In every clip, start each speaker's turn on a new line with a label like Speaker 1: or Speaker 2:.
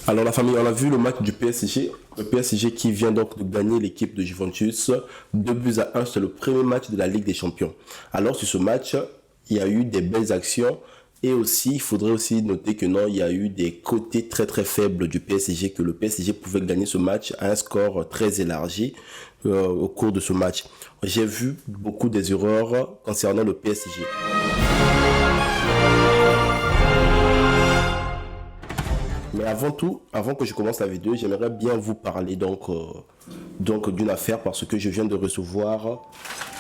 Speaker 1: Alors la famille, on a vu le match du PSG. Le PSG qui vient donc de gagner l'équipe de Juventus 2 buts à 1. C'est le premier match de la Ligue des Champions. Alors sur ce match, il y a eu des belles actions. Et aussi, il faudrait aussi noter que non, il y a eu des côtés très très faibles du PSG, que le PSG pouvait gagner ce match à un score très élargi au cours de ce match. J'ai vu beaucoup des erreurs concernant le PSG. Mais avant tout, avant que je commence la vidéo, j'aimerais bien vous parler donc d'une affaire parce que je viens de recevoir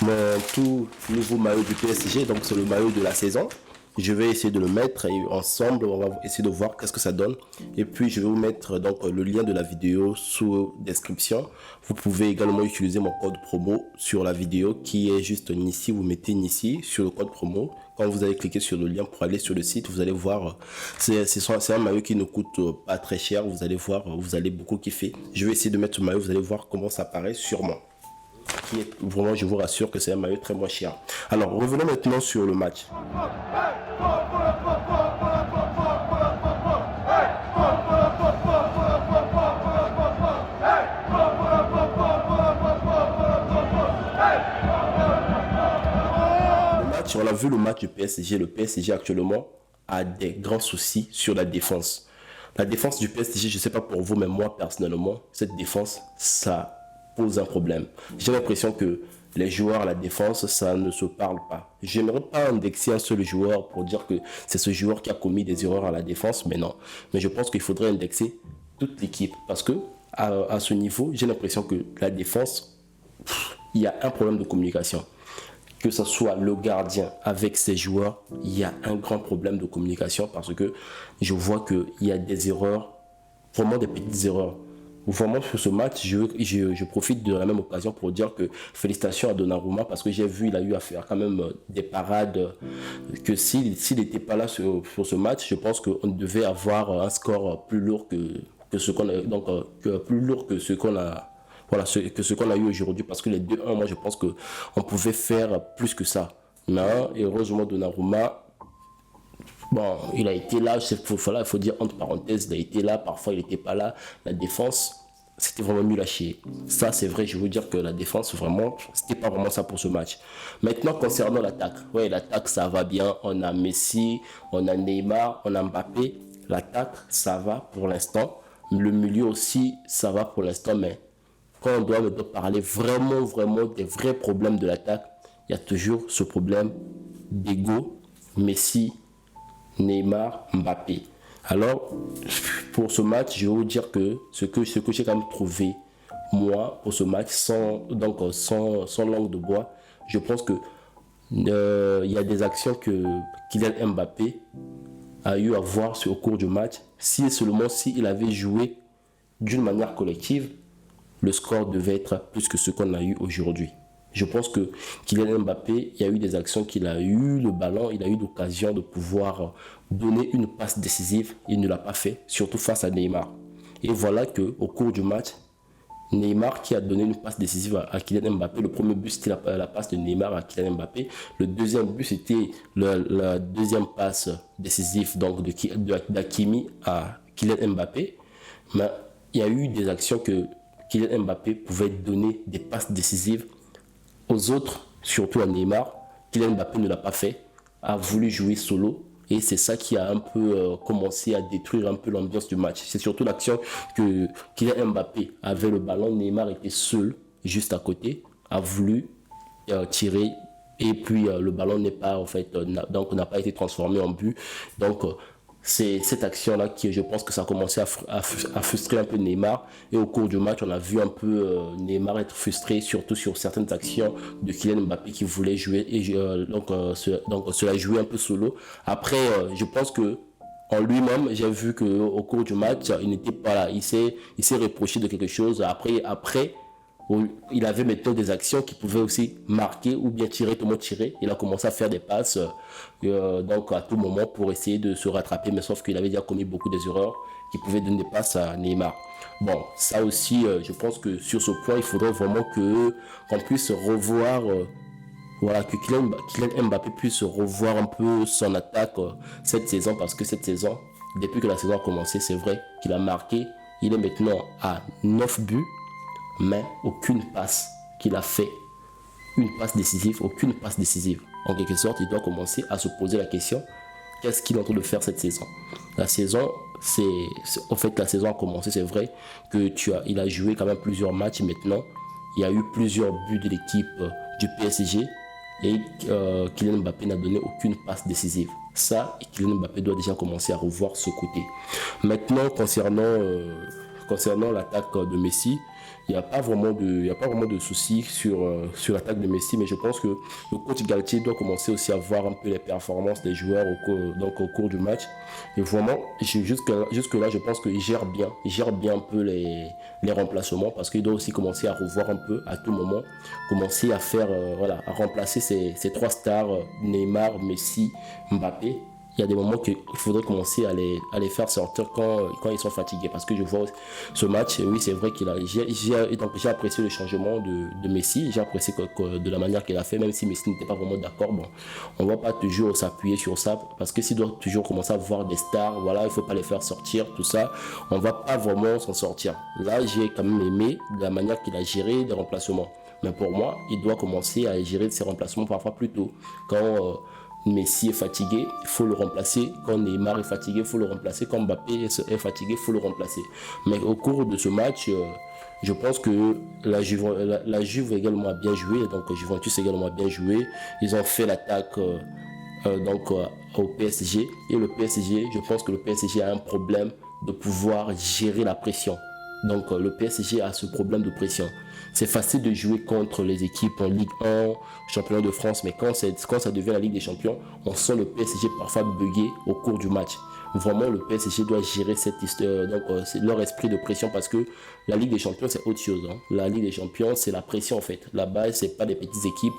Speaker 1: mon tout nouveau maillot du PSG. Donc c'est le maillot de la saison. Je vais essayer de le mettre et ensemble on va essayer de voir qu'est-ce que ça donne. Et puis je vais vous mettre donc le lien de la vidéo sous description. Vous pouvez également utiliser mon code promo sur la vidéo qui est juste ici. Vous mettez ici sur le code promo. Quand vous allez cliquer sur le lien pour aller sur le site, vous allez voir, c'est un maillot qui ne coûte pas très cher. Vous allez voir, vous allez beaucoup kiffer. Je vais essayer de mettre ce maillot, vous allez voir comment ça paraît sur moi. Vraiment, je vous rassure que c'est un maillot très moins cher. Alors, revenons maintenant sur le match. On a vu le match du PSG. Le PSG actuellement a des grands soucis sur la défense. La défense du PSG, je ne sais pas pour vous, mais moi personnellement, cette défense, ça pose un problème. J'ai l'impression que les joueurs à la défense, ça ne se parle pas. Je n'aimerais pas indexer un seul joueur pour dire que c'est ce joueur qui a commis des erreurs à la défense, mais non. Mais je pense qu'il faudrait indexer toute l'équipe parce que à ce niveau, j'ai l'impression que la défense, il y a un problème de communication. Que ce soit le gardien avec ses joueurs, il y a un grand problème de communication parce que je vois qu'il y a des erreurs, vraiment des petites erreurs. Vraiment sur ce match, je profite de la même occasion pour dire que félicitations à Donnarumma parce que j'ai vu il a eu à faire quand même des parades que s'il n'était pas là sur ce match, je pense qu'on devait avoir un score plus lourd que ce qu'on a, donc plus lourd que ce qu'on a. Voilà, ce qu'on a eu aujourd'hui, parce que les 2-1, moi je pense qu'on pouvait faire plus que ça. Mais heureusement, Donnarumma, bon, il a été là, il faut dire entre parenthèses, il a été là, parfois il n'était pas là. La défense, c'était vraiment nul à chier. Ça, c'est vrai, je veux dire que la défense, vraiment, c'était pas vraiment ça pour ce match. Maintenant, concernant l'attaque, ouais, l'attaque, ça va bien. On a Messi, on a Neymar, on a Mbappé. L'attaque, ça va pour l'instant. Le milieu aussi, ça va pour l'instant, mais quand on doit parler vraiment des vrais problèmes de l'attaque, il y a toujours ce problème d'ego, Messi, Neymar, Mbappé. Alors, pour ce match, je vais vous dire que ce que j'ai quand même trouvé, moi, pour ce match, sans langue de bois, je pense que il y a des actions que Kylian Mbappé a eu à voir au cours du match. Si et seulement s'il avait joué d'une manière collective, le score devait être plus que ce qu'on a eu aujourd'hui. Je pense que Kylian Mbappé, il y a eu des actions qu'il a eu le ballon, il a eu l'occasion de pouvoir donner une passe décisive, il ne l'a pas fait, surtout face à Neymar. Et voilà qu'au cours du match, Neymar qui a donné une passe décisive à Kylian Mbappé. Le premier but, c'était la passe de Neymar à Kylian Mbappé. Le deuxième but, c'était la deuxième passe décisive donc d'Hakimi à Kylian Mbappé. Mais il y a eu des actions que Kylian Mbappé pouvait donner des passes décisives aux autres, surtout à Neymar. Kylian Mbappé ne l'a pas fait, a voulu jouer solo. Et c'est ça qui a un peu commencé à détruire un peu l'ambiance du match. C'est surtout l'action que Kylian Mbappé avait le ballon, Neymar était seul, juste à côté, a voulu tirer. Et puis le ballon n'est pas, en fait, donc n'a pas été transformé en but. Donc c'est cette action-là qui, je pense que ça a commencé à frustrer un peu Neymar. Et au cours du match, on a vu un peu Neymar être frustré, surtout sur certaines actions de Kylian Mbappé qui voulait jouer. Et cela jouait un peu solo. Après, je pense que en lui-même, j'ai vu qu'au cours du match, il n'était pas là. Il s'est reproché de quelque chose. Après, il avait maintenant des actions qui pouvaient aussi marquer ou bien tirer, tout le monde tirer. Il a commencé à faire des passes donc à tout moment pour essayer de se rattraper, mais sauf qu'il avait déjà commis beaucoup d'erreurs qui pouvaient donner des passes à Neymar. Bon, ça aussi, je pense que sur ce point, il faudrait vraiment qu'on puisse revoir, voilà, que Kylian Mbappé puisse revoir un peu son attaque cette saison, parce que cette saison, depuis que la saison a commencé, c'est vrai qu'il a marqué. Il est maintenant à 9 buts, mais aucune passe qu'il a fait. Une passe décisive, aucune passe décisive. En quelque sorte, il doit commencer à se poser la question, qu'est-ce qu'il est en train de faire cette saison? La saison, au fait, la saison a commencé, c'est vrai que il a joué quand même plusieurs matchs maintenant. Il y a eu plusieurs buts de l'équipe du PSG et Kylian Mbappé n'a donné aucune passe décisive. Ça, Kylian Mbappé doit déjà commencer à revoir ce côté. Maintenant, concernant l'attaque de Messi, il n'y a pas vraiment de soucis sur l'attaque de Messi, mais je pense que le coach Galtier doit commencer aussi à voir un peu les performances des joueurs au cours du match. Et vraiment, jusque là, je pense qu'il gère bien un peu les remplacements, parce qu'il doit aussi commencer à revoir un peu à tout moment, commencer à faire, à remplacer ces trois stars, Neymar, Messi, Mbappé. Il y a des moments qu'il faudrait commencer à les faire sortir quand ils sont fatigués. Parce que je vois ce match, oui, c'est vrai j'ai apprécié le changement de Messi. J'ai apprécié de la manière qu'il a fait, même si Messi n'était pas vraiment d'accord. Bon, on ne va pas toujours s'appuyer sur ça. Parce que s'il doit toujours commencer à voir des stars, voilà, il ne faut pas les faire sortir, tout ça, on ne va pas vraiment s'en sortir. Là, j'ai quand même aimé la manière qu'il a géré les remplacements. Mais pour moi, il doit commencer à gérer ses remplacements parfois plus tôt. Quand Messi est fatigué, il faut le remplacer. Quand Neymar est fatigué, il faut le remplacer. Quand Mbappé est fatigué, il faut le remplacer. Mais au cours de ce match, je pense que la Juve également a bien joué. Donc Juventus également a bien joué. Ils ont fait l'attaque au PSG. Et le PSG, je pense que le PSG a un problème de pouvoir gérer la pression. Donc le PSG a ce problème de pression. C'est facile de jouer contre les équipes en Ligue 1, championnat de France, mais quand ça devient la Ligue des Champions, on sent le PSG parfois bugger au cours du match. Vraiment, le PSG doit gérer cette histoire, c'est leur esprit de pression, parce que la Ligue des Champions, c'est autre chose. La Ligue des Champions, c'est la pression en fait. Là-bas, c'est pas des petites équipes.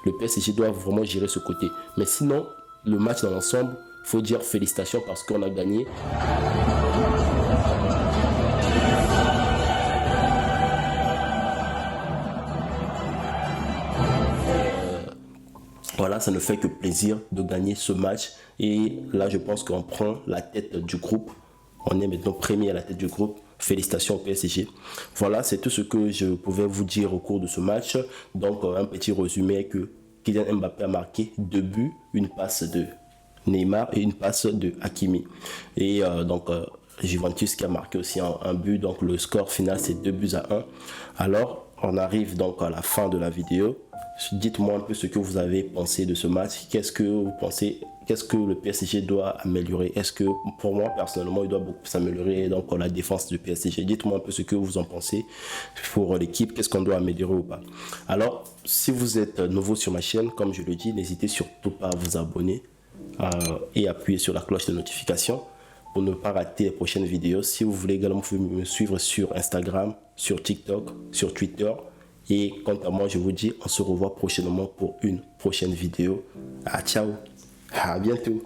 Speaker 1: Le PSG doit vraiment gérer ce côté. Mais sinon, le match dans l'ensemble, il faut dire félicitations parce qu'on a gagné. Voilà, ça ne fait que plaisir de gagner ce match. Et là, je pense qu'on prend la tête du groupe. On est maintenant premier à la tête du groupe. Félicitations au PSG. Voilà, c'est tout ce que je pouvais vous dire au cours de ce match. Donc, un petit résumé que Kylian Mbappé a marqué 2 buts, une passe de Neymar et une passe de Hakimi. Et Juventus qui a marqué aussi un but. Donc, le score final, c'est 2-1. Alors, on arrive donc à la fin de la vidéo. Dites-moi un peu ce que vous avez pensé de ce match. Qu'est-ce que vous pensez? Qu'est-ce que le PSG doit améliorer? Est-ce que, pour moi, personnellement, il doit beaucoup s'améliorer donc la défense du PSG? Dites-moi un peu ce que vous en pensez pour l'équipe. Qu'est-ce qu'on doit améliorer ou pas? Alors, si vous êtes nouveau sur ma chaîne, comme je le dis, n'hésitez surtout pas à vous abonner et appuyer sur la cloche de notification pour ne pas rater les prochaines vidéos. Si vous voulez également me suivre sur Instagram, sur TikTok, sur Twitter. Et quant à moi, je vous dis, on se revoit prochainement pour une prochaine vidéo. Ciao, à bientôt.